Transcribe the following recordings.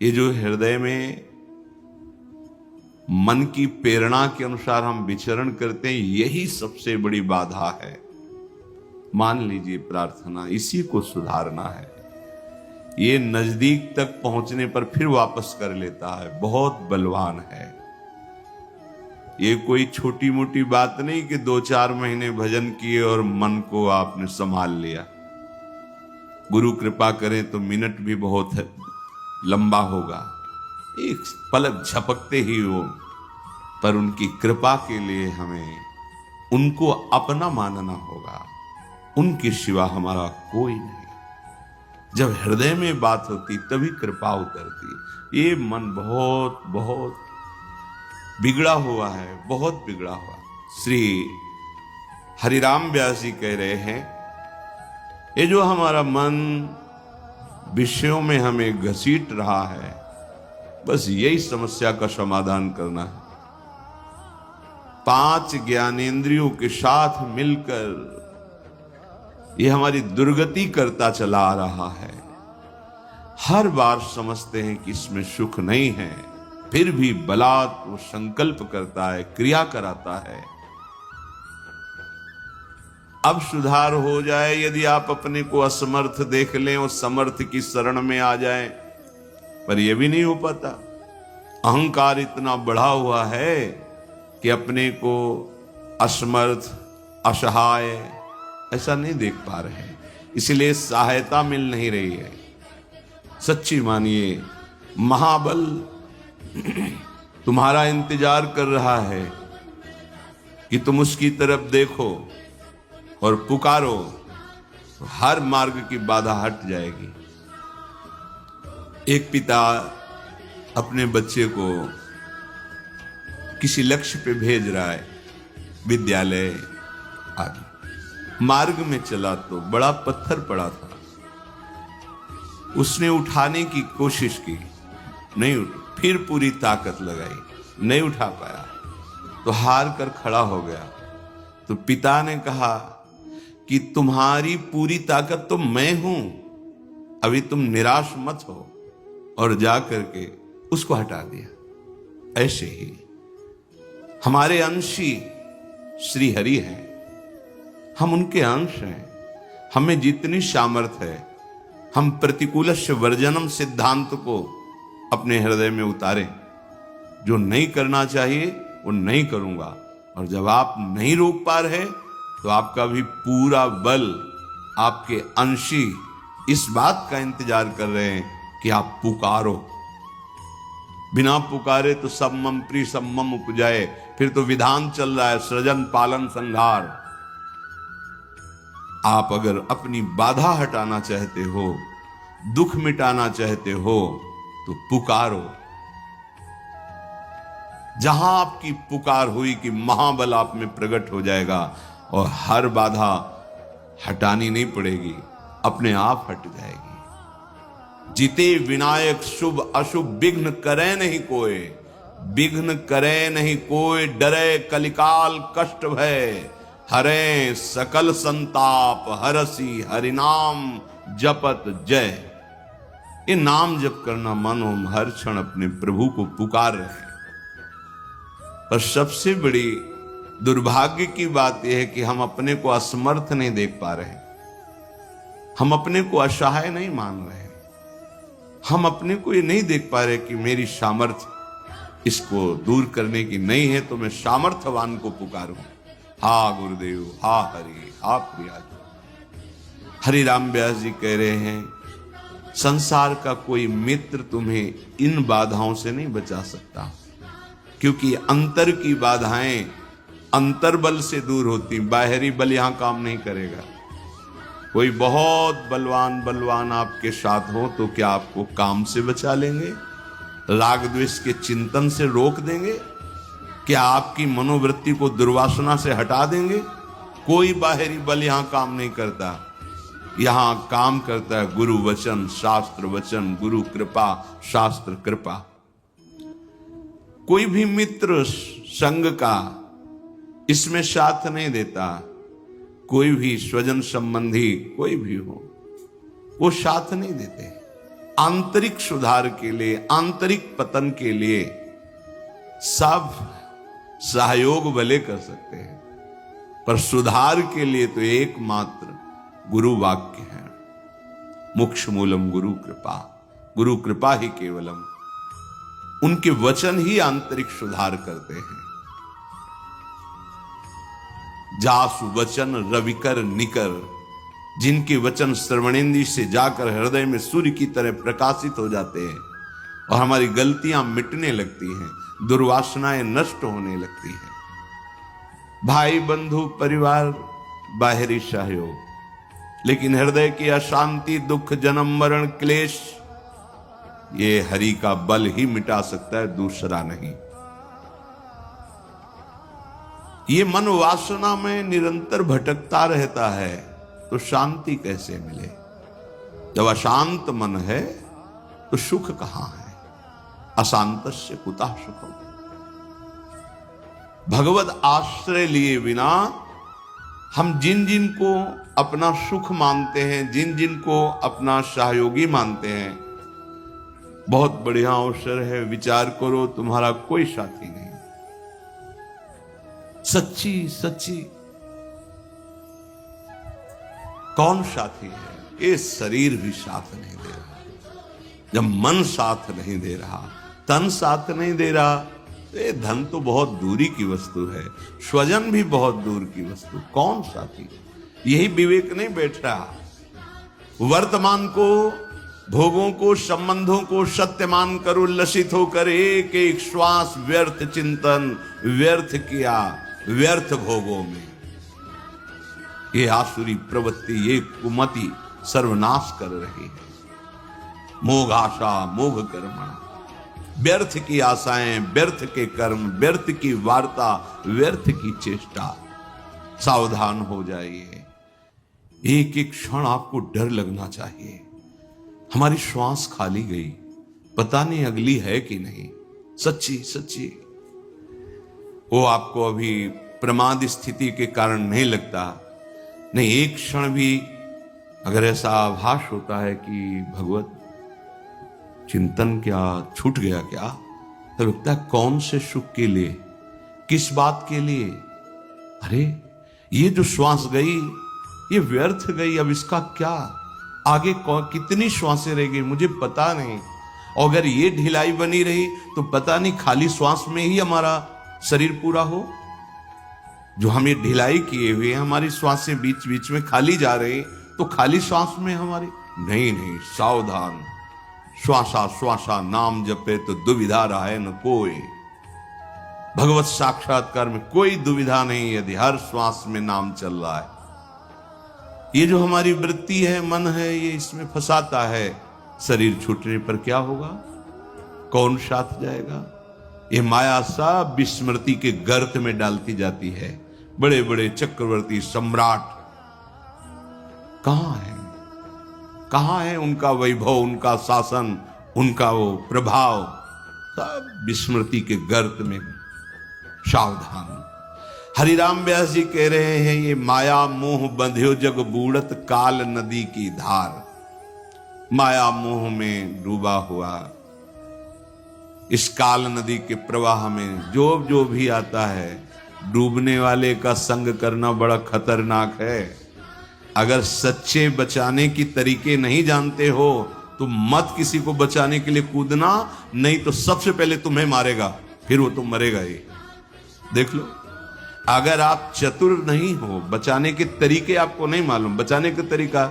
ये जो हृदय में मन की प्रेरणा के अनुसार हम विचरण करते हैं, यही सबसे बड़ी बाधा है। मान लीजिए प्रार्थना, इसी को सुधारना है। ये नजदीक तक पहुंचने पर फिर वापस कर लेता है, बहुत बलवान है। ये कोई छोटी मोटी बात नहीं कि 2-4 महीने भजन किए और मन को आपने संभाल लिया। गुरु कृपा करें तो मिनट भी बहुत लंबा होगा, एक पलक झपकते ही हो, पर उनकी कृपा के लिए हमें उनको अपना मानना होगा। उनके सिवा हमारा कोई नहीं। जब हृदय में बात होती तभी कृपा उतरती। ये मन बहुत बहुत बिगड़ा हुआ है, बहुत बिगड़ा हुआ। श्री हरिराम व्यास जी कह रहे हैं, ये जो हमारा मन विषयों में हमें घसीट रहा है, बस यही समस्या का समाधान करना है। 5 ज्ञानेंद्रियों के साथ मिलकर ये हमारी दुर्गति करता चला आ रहा है। हर बार समझते हैं कि इसमें सुख नहीं है, फिर भी बलात् वो संकल्प करता है, क्रिया कराता है। अब सुधार हो जाए, यदि आप अपने को असमर्थ देख लें और समर्थ की शरण में आ जाएं, पर यह भी नहीं हो पाता। अहंकार इतना बढ़ा हुआ है कि अपने को असमर्थ, असहाय ऐसा नहीं देख पा रहे, इसलिए सहायता मिल नहीं रही है। सच्ची मानिए, महाबल तुम्हारा इंतजार कर रहा है कि तुम उसकी तरफ देखो और पुकारो, तो हर मार्ग की बाधा हट जाएगी। एक पिता अपने बच्चे को किसी लक्ष्य पे भेज रहा है, विद्यालय आदि। मार्ग में चला तो बड़ा पत्थर पड़ा था। उसने उठाने की कोशिश की, नहीं उठ, फिर पूरी ताकत लगाई, नहीं उठा पाया, तो हार कर खड़ा हो गया। तो पिता ने कहा कि तुम्हारी पूरी ताकत तो मैं हूं, अभी तुम निराश मत हो, और जा करके उसको हटा दिया। ऐसे ही हमारे अंशी श्री हरि हैं, हम उनके अंश हैं। हमें जितनी सामर्थ्य है, हम प्रतिकूलस्य वर्जनम सिद्धांत को अपने हृदय में उतारें। जो नहीं करना चाहिए वो नहीं करूंगा, और जब आप नहीं रोक पा रहे तो आपका भी पूरा बल, आपके अंशी इस बात का इंतजार कर रहे हैं कि आप पुकारो। बिना पुकारे तो सम्मम प्री सम्मम उपजाए, फिर तो विधान चल रहा है, सृजन पालन संहार। आप अगर अपनी बाधा हटाना चाहते हो, दुख मिटाना चाहते हो, तो पुकारो। जहां आपकी पुकार हुई कि महाबल आप में प्रकट हो जाएगा और हर बाधा हटानी नहीं पड़ेगी, अपने आप हट जाएगी। जिते विनायक शुभ अशुभ विघ्न करे नहीं कोई, विघ्न करे नहीं कोई, डरे कलिकाल कष्ट भय, हरे सकल संताप हरसी हरिनाम जपत जय। ये नाम जप करना मन हो, हर क्षण अपने प्रभु को पुकार रहे। पर सबसे बड़ी दुर्भाग्य की बात यह है कि हम अपने को असमर्थ नहीं देख पा रहे, हम अपने को असहाय नहीं मान रहे, हम अपने को ये नहीं देख पा रहे कि मेरी सामर्थ्य इसको दूर करने की नहीं है, तो मैं सामर्थ्यवान को पुकारूं। हा गुरुदेव, हा हरि, हा प्रिया। हरिराम व्यास जी कह रहे हैं, संसार का कोई मित्र तुम्हें इन बाधाओं से नहीं बचा सकता, क्योंकि अंतर की बाधाएं अंतर्बल से दूर होती, बाहरी बल यहां काम नहीं करेगा। कोई बहुत बलवान आपके साथ हो तो क्या आपको काम से बचा लेंगे, राग द्वेष के चिंतन से रोक देंगे, क्या आपकी मनोवृत्ति को दुर्वासना से हटा देंगे? कोई बाहरी बल यहां काम नहीं करता। यहां काम करता है गुरु वचन, शास्त्र वचन, गुरु कृपा, शास्त्र कृपा। कोई भी मित्र संग का इसमें साथ नहीं देता। कोई भी स्वजन संबंधी कोई भी हो, वो साथ नहीं देते। आंतरिक सुधार के लिए, आंतरिक पतन के लिए सब सहयोग भले कर सकते हैं, पर सुधार के लिए तो एकमात्र गुरु वाक्य है। मोक्ष मूलम गुरु कृपा, गुरु कृपा ही केवलम। उनके वचन ही आंतरिक सुधार करते हैं। जासु वचन रविकर निकर, जिनके वचन श्रवणेंद्रिय से जाकर हृदय में सूर्य की तरह प्रकाशित हो जाते हैं और हमारी गलतियां मिटने लगती हैं, दुर्वासनाएं नष्ट होने लगती हैं। भाई बंधु परिवार बाहरी सहयोग, लेकिन हृदय की अशांति, दुख, जन्म मरण, क्लेश, ये हरि का बल ही मिटा सकता है, दूसरा नहीं। ये मन वासना में निरंतर भटकता रहता है तो शांति कैसे मिले? जब अशांत मन है तो सुख कहां है? अशांतस्य कुतः सुखम। भगवत आश्रय लिए बिना हम जिन जिन को अपना सुख मानते हैं, जिन जिन को अपना सहयोगी मानते हैं, बहुत बढ़िया अवसर है, विचार करो, तुम्हारा कोई साथी नहीं। सच्ची सच्ची कौन साथी है? ये शरीर भी साथ नहीं दे रहा। जब मन साथ नहीं दे रहा, तन साथ नहीं दे रहा, तो ये धन तो बहुत दूरी की वस्तु है, स्वजन भी बहुत दूर की वस्तु, कौन साथी? यही विवेक नहीं बैठ रहा। वर्तमान को, भोगों को, संबंधों को सत्य मानकर उल्लसित होकर एक एक श्वास व्यर्थ चिंतन, व्यर्थ किया, व्यर्थ भोगों में ये आसुरी प्रवृत्ति, ये कुमति सर्वनाश कर रही है। मोघ आशा मोघ कर्म, व्यर्थ की आशाएं, व्यर्थ के कर्म, व्यर्थ की वार्ता, व्यर्थ की चेष्टा। सावधान हो जाइए। एक एक क्षण आपको डर लगना चाहिए। हमारी श्वास खाली गई, पता नहीं अगली है कि नहीं। सच्ची सच्ची वो आपको अभी प्रमाद स्थिति के कारण नहीं लगता। नहीं, एक क्षण भी अगर ऐसा आभास होता है कि भगवत चिंतन क्या छूट गया क्या, तो लगता है कौन से सुख के लिए, किस बात के लिए? अरे ये जो श्वास गई ये व्यर्थ गई, अब इसका क्या? आगे कितनी श्वासें रह गई मुझे पता नहीं। और अगर ये ढिलाई बनी रही तो पता नहीं खाली श्वास में ही हमारा शरीर पूरा हो। जो हम ये ढिलाई किए हुए हमारी श्वासें बीच बीच में खाली जा रही, तो खाली श्वास में हमारी नहीं नहीं, सावधान। श्वासा श्वासा नाम जपे तो दुविधा रहे न कोई। भगवत साक्षात्कार में कोई दुविधा नहीं यदि हर श्वास में नाम चल रहा है। ये जो हमारी वृत्ति है, मन है, ये इसमें फंसाता है। शरीर छूटने पर क्या होगा? कौन साथ जाएगा? ये माया सब विस्मृति के गर्त में डालती जाती है। बड़े बड़े चक्रवर्ती सम्राट कहां है? कहां है उनका वैभव, उनका शासन, उनका वो प्रभाव? सब विस्मृति के गर्त में। सावधान। हरिराम व्यास जी कह रहे हैं, ये माया मोह बंध्यो जग बूढ़त काल नदी की धार। माया मोह में डूबा हुआ इस काल नदी के प्रवाह में जो भी आता है, डूबने वाले का संग करना बड़ा खतरनाक है। अगर सच्चे बचाने की तरीके नहीं जानते हो तो मत किसी को बचाने के लिए कूदना, नहीं तो सबसे पहले तुम्हें मारेगा, फिर वो तुम मरेगा ही। देख लो, अगर आप चतुर नहीं हो, बचाने के तरीके आपको नहीं मालूम, बचाने का तरीका,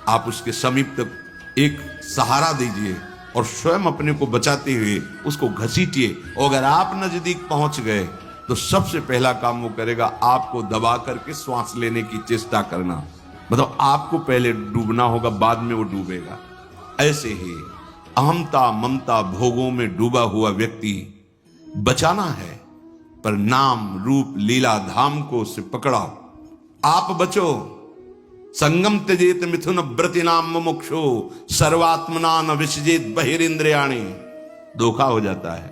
आप उसके समीप तक एक सहारा दीजिए और स्वयं अपने को बचाते हुए उसको घसीटिए। और अगर आप नजदीक पहुंच गए तो सबसे पहला काम वो करेगा, आपको दबा करके श्वास लेने की चेष्टा करना। मतलब आपको पहले डूबना होगा, बाद में वो डूबेगा। ऐसे ही अहमता ममता भोगों में डूबा हुआ व्यक्ति बचाना है, पर नाम रूप लीला धाम को उससे पकड़ा। आप बचो। संगम त्यजेत मिथुन व्रति नाम मुमुक्षु सर्वात्मना न विसजेत बहिरिंद्रियाणि। धोखा हो जाता है।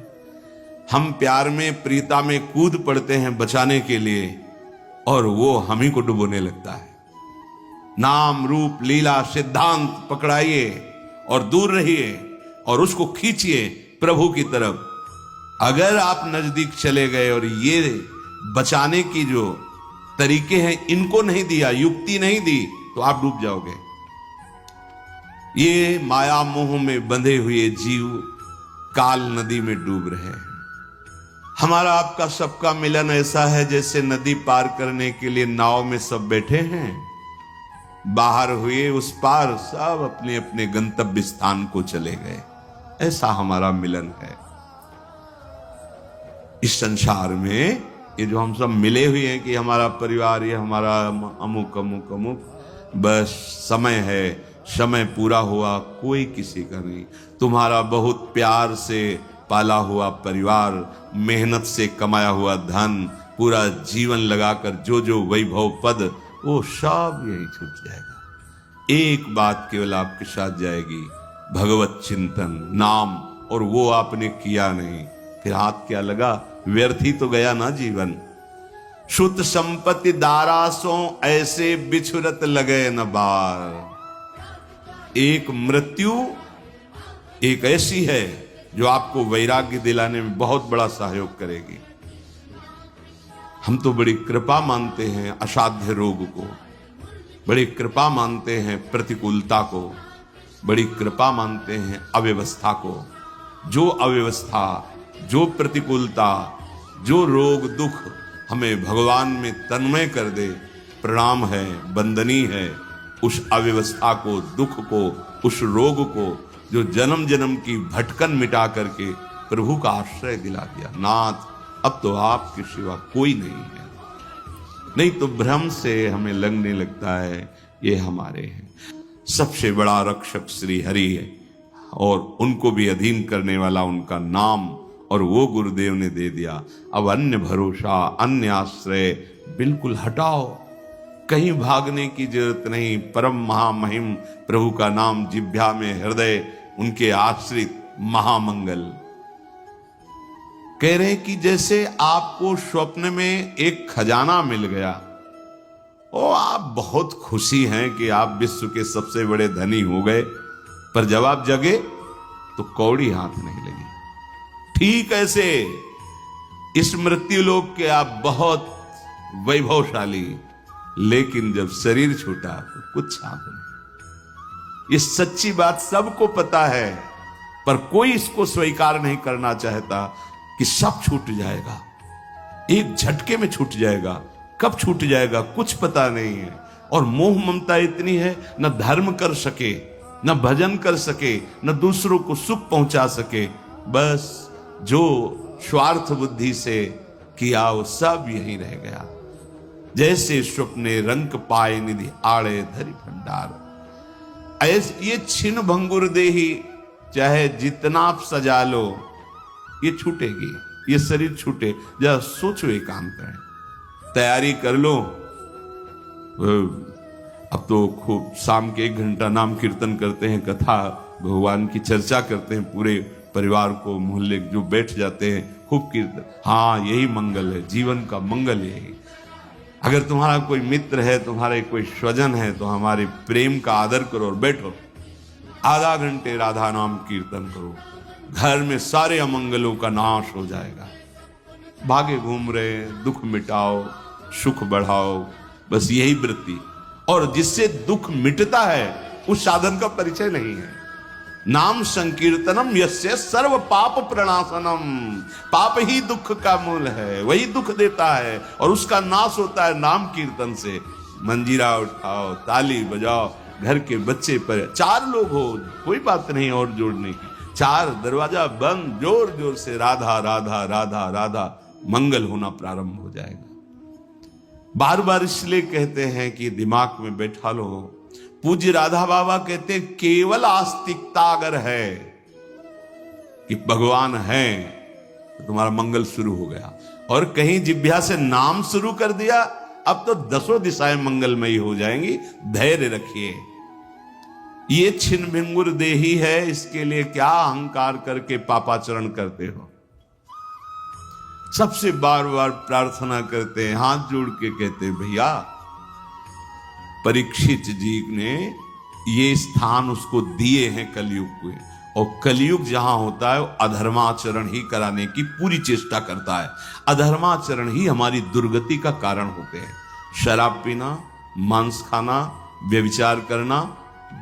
हम प्यार में, प्रीता में कूद पड़ते हैं बचाने के लिए, और वो हम ही को डुबोने लगता है। नाम रूप लीला सिद्धांत पकड़ाइए और दूर रहिए और उसको खींचिए प्रभु की तरफ। अगर आप नजदीक चले गए और ये बचाने की जो तरीके हैं इनको नहीं दिया, युक्ति नहीं दी, तो आप डूब जाओगे। ये माया मोह में बंधे हुए जीव काल नदी में डूब रहे हैं। हमारा आपका सबका मिलन ऐसा है जैसे नदी पार करने के लिए नाव में सब बैठे हैं, बाहर हुए उस पार सब अपने अपने गंतव्य स्थान को चले गए। ऐसा हमारा मिलन है। इस संसार में ये जो हम सब मिले हुए हैं कि हमारा परिवार, ये हमारा अमुक अमुक अमुक, बस समय है, समय पूरा हुआ, कोई किसी का नहीं। तुम्हारा बहुत प्यार से पाला हुआ परिवार, मेहनत से कमाया हुआ धन, पूरा जीवन लगाकर जो जो वैभव पद, वो सब यही छूट जाएगा। एक बात केवल आपके साथ जाएगी, भगवत चिंतन नाम, और वो आपने किया नहीं, फिर हाथ क्या लगा, व्यर्थ ही तो गया ना जीवन। शुद्ध संपत्ति दारासों ऐसे बिछुरत लगे न बार। एक मृत्यु एक ऐसी है जो आपको वैराग्य दिलाने में बहुत बड़ा सहयोग करेगी। हम तो बड़ी कृपा मानते हैं असाध्य रोग को, बड़ी कृपा मानते हैं प्रतिकूलता को, बड़ी कृपा मानते हैं अव्यवस्था को। जो अव्यवस्था, जो प्रतिकूलता, जो रोग दुख हमें भगवान में तन्मय कर दे, प्रणाम है, वंदनीय है। उस अव्यवस्था को, दुख को, उस रोग को, जो जन्म जन्म की भटकन मिटा करके प्रभु का आश्रय दिला दिया। नाथ, अब तो आपके सिवा कोई नहीं है। नहीं तो भ्रम से हमें लगने लगता है ये हमारे हैं। सबसे बड़ा रक्षक श्री हरि है, और उनको भी अधीन करने वाला उनका नाम, और वो गुरुदेव ने दे दिया। अब अन्य भरोसा, अन्य आश्रय बिल्कुल हटाओ, कहीं भागने की जरूरत नहीं। परम महामहिम प्रभु का नाम जिह्वा में, हृदय उनके आश्रित, महामंगल। कह रहे कि जैसे आपको स्वप्न में एक खजाना मिल गया, ओ आप बहुत खुशी हैं कि आप विश्व के सबसे बड़े धनी हो गए, पर जब आप जगे तो कौड़ी हाथ नहीं लगी। ठीक ऐसे इस मृत्यु लोक के आप बहुत वैभवशाली, लेकिन जब शरीर छूटा तो कुछ हाथ नहीं। ये सच्ची बात सबको पता है, पर कोई इसको स्वीकार नहीं करना चाहता कि सब छूट जाएगा, एक झटके में छूट जाएगा। कब छूट जाएगा कुछ पता नहीं है। और मोह ममता इतनी है, न धर्म कर सके, न भजन कर सके, न दूसरों को सुख पहुंचा सके। बस जो स्वार्थ बुद्धि से किया वो सब यहीं रह गया। जैसे स्वप्ने रंक पाए निधि आड़े धरि भंडार। ऐसे ये छिन्न भंगुर देही, चाहे जितना आप सजा लो, ये छूटेगी, ये शरीर छूटे। जरा सोचो, एक काम करें, तैयारी कर लो। अब तो खूब शाम के 1 घंटा नाम कीर्तन करते हैं, कथा भगवान की चर्चा करते हैं, पूरे परिवार को, मोहल्ले जो बैठ जाते हैं, खूब कीर्तन। हाँ, यही मंगल है, जीवन का मंगल यही। अगर तुम्हारा कोई मित्र है, तुम्हारे कोई स्वजन है, तो हमारे प्रेम का आदर करो और बैठो, आधा घंटे राधा नाम कीर्तन करो। घर में सारे अमंगलों का नाश हो जाएगा। भागे घूम रहे, दुख मिटाओ, सुख बढ़ाओ, बस यही वृत्ति। और जिससे दुख मिटता है उस साधन का परिचय नहीं है। नाम संकीर्तनम यस्य सर्व पाप प्रणाशनम। पाप ही दुख का मूल है, वही दुख देता है, और उसका नाश होता है नाम कीर्तन से। मंजीरा उठाओ, ताली बजाओ, घर के बच्चे पर 4 लोग हो, कोई बात नहीं और जोड़ने की, 4 दरवाजा बंद, जोर जोर से राधा राधा राधा राधा, मंगल होना प्रारंभ हो जाएगा। बार बार इसलिए कहते हैं कि दिमाग में बैठा लो। पूज्य राधा बाबा कहते हैं, केवल आस्तिकता अगर है कि भगवान है तो तुम्हारा मंगल शुरू हो गया। और कहीं जिह्वा से नाम शुरू कर दिया, अब तो 10 दिशाएं मंगलमयी हो जाएंगी। धैर्य रखिए। ये छिन्न भिंगुर देही है, इसके लिए क्या अहंकार करके पापाचरण करते हो। सबसे बार बार प्रार्थना करते हैं, हाथ जोड़ के कहते हैं, भैया परीक्षित जी ने ये स्थान उसको दिए हैं कलयुग को, और कलयुग जहां होता है वो अधर्माचरण ही कराने की पूरी चेष्टा करता है। अधर्माचरण ही हमारी दुर्गति का कारण होते हैं। शराब पीना, मांस खाना, व्यभिचार करना,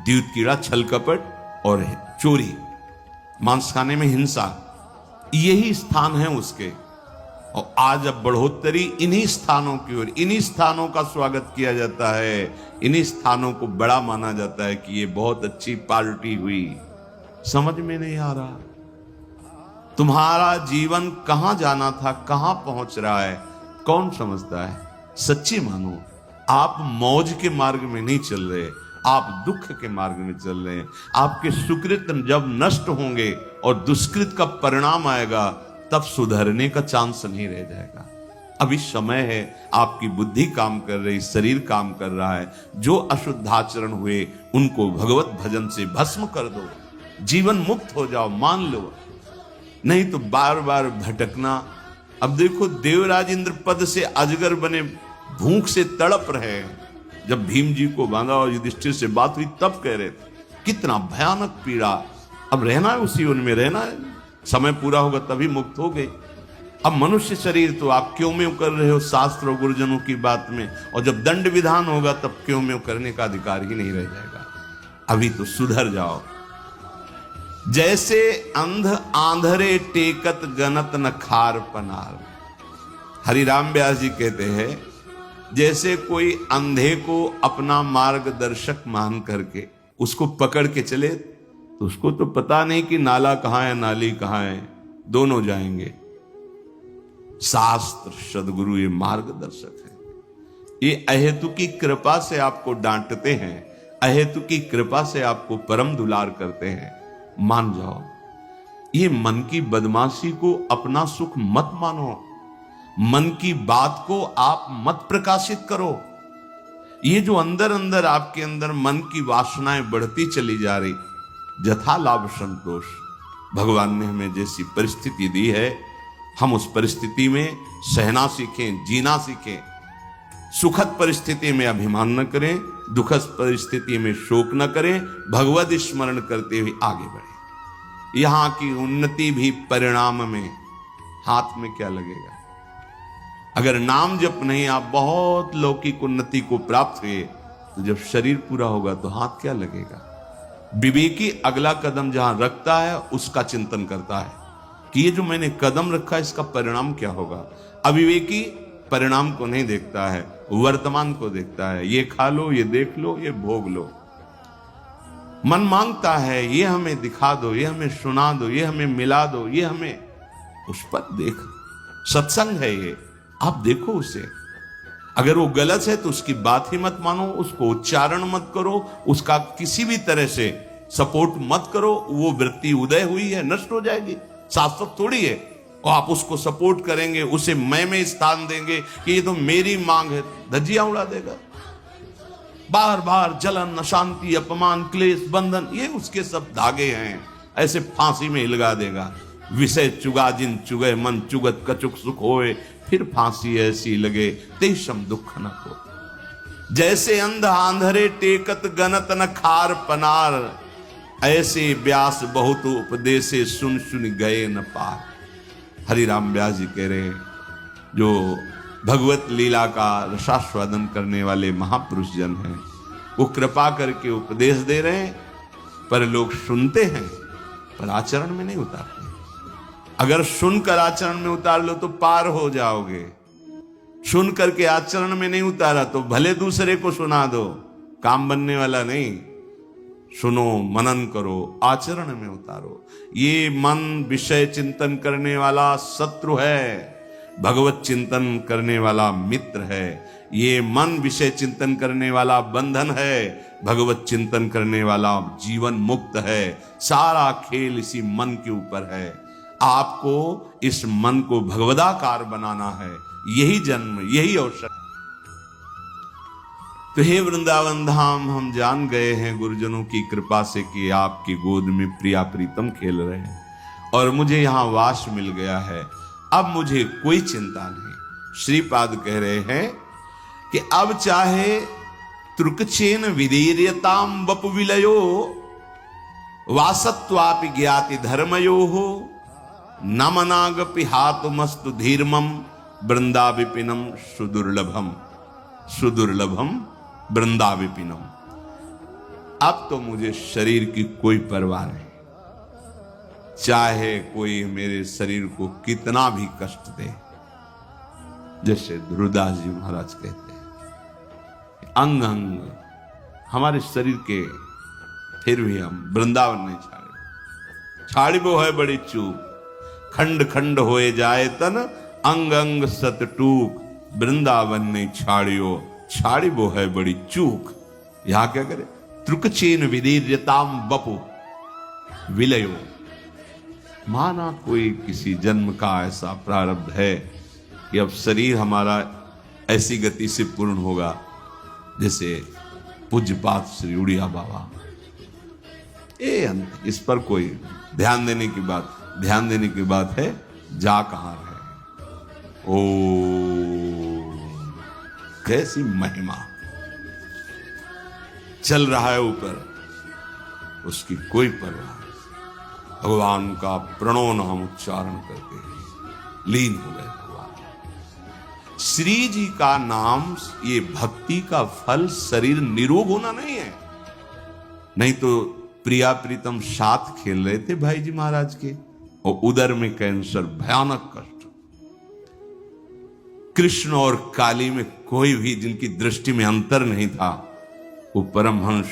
द्यूत कीड़ा, छल कपट और चोरी, मांस खाने में हिंसा, यही स्थान है उसके। और आज अब बढ़ोतरी इन्हीं स्थानों की ओर, इन्हीं स्थानों का स्वागत किया जाता है, इन्हीं स्थानों को बड़ा माना जाता है कि ये बहुत अच्छी पार्टी हुई। समझ में नहीं आ रहा तुम्हारा जीवन कहां जाना था, कहां पहुंच रहा है, कौन समझता है? सच्ची मानो, आप मौज के मार्ग में नहीं चल रहे, आप दुख के मार्ग में चल रहे हैं। आपके सुकृत जब नष्ट होंगे और दुष्कृत का परिणाम आएगा, तब सुधरने का चांस नहीं रह जाएगा। अभी समय है, आपकी बुद्धि काम कर रही, शरीर काम कर रहा है। जो अशुद्धाचरण हुए उनको भगवत भजन से भस्म कर दो, जीवन मुक्त हो जाओ, मान लो। नहीं तो बार बार भटकना। अब देखो, देवराज इंद्र पद से अजगर बने भूख से तड़प रहे हैं। जब भीम जी को बांधा और युधिष्ठिर से बात हुई तब कह रहे थे कितना भयानक पीड़ा। अब रहना है उसी उनमें रहना है, समय पूरा होगा तभी मुक्त हो गए। अब मनुष्य शरीर तो आप क्यों में कर रहे हो शास्त्र और गुरुजनों की बात में, और जब दंड विधान होगा तब क्यों में करने का अधिकार ही नहीं रह जाएगा। अभी तो सुधर जाओ। जैसे अंध आंधरे टेकत गनत न खार पनार। हरिराम व्यास जी कहते हैं, जैसे कोई अंधे को अपना मार्गदर्शक मान करके उसको पकड़ के चले, तो उसको तो पता नहीं कि नाला कहां है, नाली कहां है, दोनों जाएंगे। शास्त्र सदगुरु ये मार्गदर्शक है। ये अहेतु की कृपा से आपको डांटते हैं, अहेतु की कृपा से आपको परम दुलार करते हैं। मान जाओ। ये मन की बदमाशी को अपना सुख मत मानो, मन की बात को आप मत प्रकाशित करो। ये जो अंदर अंदर आपके अंदर मन की वासनाएं बढ़ती चली जा रही, जथा लाभ संतोष, भगवान ने हमें जैसी परिस्थिति दी है, हम उस परिस्थिति में सहना सीखें, जीना सीखें। सुखद परिस्थिति में अभिमान न करें, दुखद परिस्थिति में शोक न करें, भगवत स्मरण करते हुए आगे बढ़े। यहां की उन्नति भी परिणाम में, हाथ में क्या लगेगा? अगर नाम जप नहीं आप बहुत लौकिक उन्नति को प्राप्त हुए, तो जब शरीर पूरा होगा तो हाथ क्या लगेगा? विवेकी अगला कदम जहां रखता है उसका चिंतन करता है कि ये जो मैंने कदम रखा इसका परिणाम क्या होगा। अविवेकी परिणाम को नहीं देखता है, वर्तमान को देखता है। ये खा लो, ये देख लो, ये भोग लो। मन मांगता है ये हमें दिखा दो, ये हमें सुना दो, ये हमें मिला दो, ये हमें, उस पर देख। सत्संग है ये, आप देखो उसे। अगर वो गलत है तो उसकी बात ही मत मानो, उसको उच्चारण मत करो, उसका किसी भी तरह से सपोर्ट मत करो। वो वृत्ति उदय हुई है, नष्ट हो जाएगी, शाश्वत थोड़ी है। और आप उसको सपोर्ट करेंगे, उसे मैं में स्थान देंगे कि ये तो मेरी मांग है, धज्जियां उड़ा देगा। बार बार जलन, अशांति, अपमान, क्लेश, बंधन, ये उसके सब धागे हैं, ऐसे फांसी में हिलगा देगा। विषय चुगा जिन चुगे मन चुगत कचुक सुख होए, फिर फांसी ऐसी लगे तेषम दुख न हो। जैसे अंध आंधरे टेकत गनत न खार पनार, ऐसे व्यास बहुत उपदेशे सुन सुन गए न पार। हरिराम व्यास जी कह रहे हैं, जो भगवत लीला का रसास्वादन करने वाले महापुरुष जन हैं, वो कृपा करके उपदेश दे रहे हैं, पर लोग सुनते हैं पर आचरण में नहीं उतारते। अगर सुनकर आचरण में उतार लो तो पार हो जाओगे। सुन करके आचरण में नहीं उतारा तो भले दूसरे को सुना दो, काम बनने वाला नहीं। सुनो, मनन करो, आचरण में उतारो। ये मन विषय चिंतन करने वाला शत्रु है, भगवत चिंतन करने वाला मित्र है। ये मन विषय चिंतन करने वाला बंधन है, भगवत चिंतन करने वाला जीवन मुक्त है। सारा खेल इसी मन के ऊपर है। आपको इस मन को भगवदाकार बनाना है, यही जन्म, यही अवसर। तो हे वृंदावन धाम, हम जान गए हैं गुरुजनों की कृपा से कि आपकी गोद में प्रिया प्रीतम खेल रहे हैं और मुझे यहां वास मिल गया है। अब मुझे कोई चिंता नहीं। श्रीपाद कह रहे हैं कि अब चाहे तृकचेन विदीर्यताम वपु विलयो वासत्वापि ज्ञाति धर्मयो हो नमनागपि हातुमस्तु धीर्मम वृंदा विपिनम सुदुर्लभम सुदुर्लभम वृंदा विपिनम। अब तो मुझे शरीर की कोई परवाह नहीं, चाहे कोई मेरे शरीर को कितना भी कष्ट दे। जैसे ध्रुवदास जी महाराज कहते हैं, अंग अंग हमारे शरीर के, फिर भी हम वृंदावन नहीं छाड़ी वो है बड़ी चूक। खंड खंड होए जाए तन अंग अंग सत टूक, वृंदावन नहीं छाड़ी वो है बड़ी चूक। यहां क्या करे, त्रुकचेन विदीर्यताम वपु विलयो। माना कोई किसी जन्म का ऐसा प्रारब्ध है कि अब शरीर हमारा ऐसी गति से पूर्ण होगा, जैसे पूज्यपात श्री उड़िया बाबा। इस पर कोई ध्यान देने की बात है, जा कहां रहे। ओ कैसी महिमा चल रहा है ऊपर, उसकी कोई परवाह नहीं। भगवान का प्रणव नाम उच्चारण करके लीन हो गए भगवान। श्री जी का नाम, ये भक्ति का फल शरीर निरोग होना नहीं है। नहीं तो प्रिया प्रीतम साथ खेल रहे थे भाई जी महाराज के, और उदर में कैंसर, भयानक कष्ट। कृष्ण और काली में कोई भी जिनकी दृष्टि में अंतर नहीं था, वो परमहंस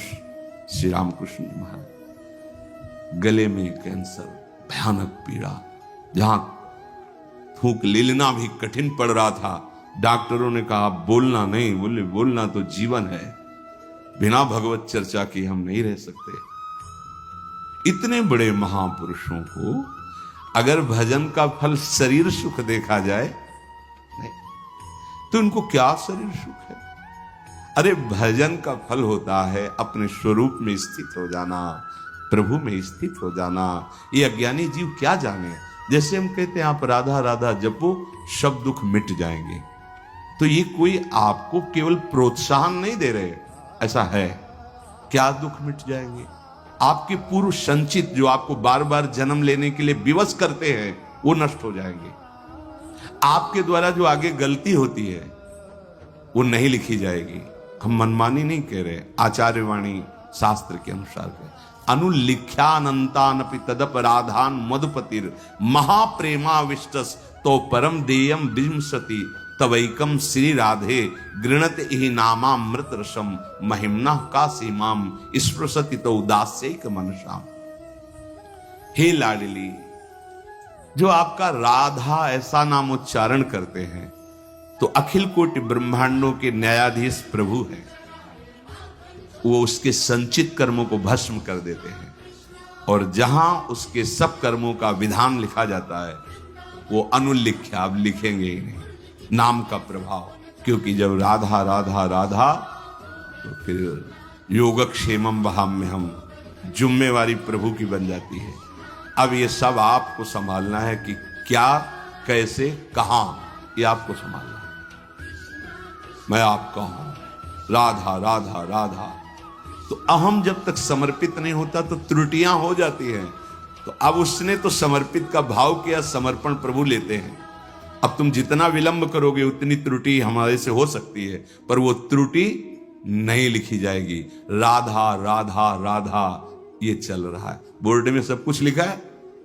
श्री रामकृष्ण महाराज। गले में कैंसर, भयानक पीड़ा, जहां थूक लेना भी कठिन पड़ रहा था। डॉक्टरों ने कहा बोलना नहीं, बोले बोलना तो जीवन है, बिना भगवत चर्चा की हम नहीं रह सकते। इतने बड़े महापुरुषों को अगर भजन का फल शरीर सुख देखा जाए, नहीं तो इनको क्या शरीर सुख है। अरे भजन का फल होता है अपने स्वरूप में स्थित हो जाना, प्रभु में स्थित हो जाना। ये अज्ञानी जीव क्या जाने। जैसे हम कहते हैं आप राधा राधा जपो, सब दुख मिट जाएंगे, तो ये कोई आपको केवल प्रोत्साहन नहीं दे रहे, ऐसा है। क्या दुख मिट जाएंगे? आपके पूर्व संचित, जो आपको बार बार जन्म लेने के लिए विवश करते हैं, वो नष्ट हो जाएंगे। आपके द्वारा जो आगे गलती होती है वो नहीं लिखी जाएगी। हम मनमानी नहीं कह रहे, आचार्यवाणी शास्त्र के अनुसार कह, अनुलिख्यानंतानपि तदपराधान मधुपतिर महाप्रेमाविष्टस तो परम देयम विंशति तवैकम श्री राधे गृणत ही नामामृत रसम महिम्ना का सीमाम स्पृशति तो उदास्यैक मनसाम। हे लाडली, जो आपका राधा ऐसा नाम उच्चारण करते हैं तो अखिल कोटि ब्रह्मांडों के न्यायाधीश प्रभु हैं। वो उसके संचित कर्मों को भस्म कर देते हैं, और जहां उसके सब कर्मों का विधान लिखा जाता है वो अनुलिख्या, अब लिखेंगे ही नहीं, नाम का प्रभाव। क्योंकि जब राधा राधा राधा, तो फिर योगक्षेमम वहाम्य हम, जुम्मेवारी प्रभु की बन जाती है। अब ये सब आपको संभालना है कि क्या, कैसे, कहां, ये आपको संभालना है। मैं आपका हूं, राधा राधा राधा। तो अहम जब तक समर्पित नहीं होता तो त्रुटियां हो जाती हैं। तो अब उसने तो समर्पित का भाव किया, समर्पण प्रभु लेते हैं। अब तुम जितना विलंब करोगे उतनी त्रुटि हमारे से हो सकती है, पर वो त्रुटि नहीं लिखी जाएगी। राधा राधा राधा ये चल रहा है। बोर्ड में सब कुछ लिखा है,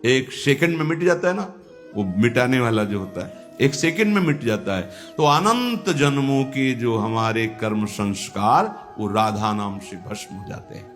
एक सेकंड में मिट जाता है ना, वो मिटाने वाला जो होता है एक सेकंड में मिट जाता है। तो अनंत जन्मों के जो हमारे कर्म संस्कार वो राधा नाम से भस्म हो जाते हैं।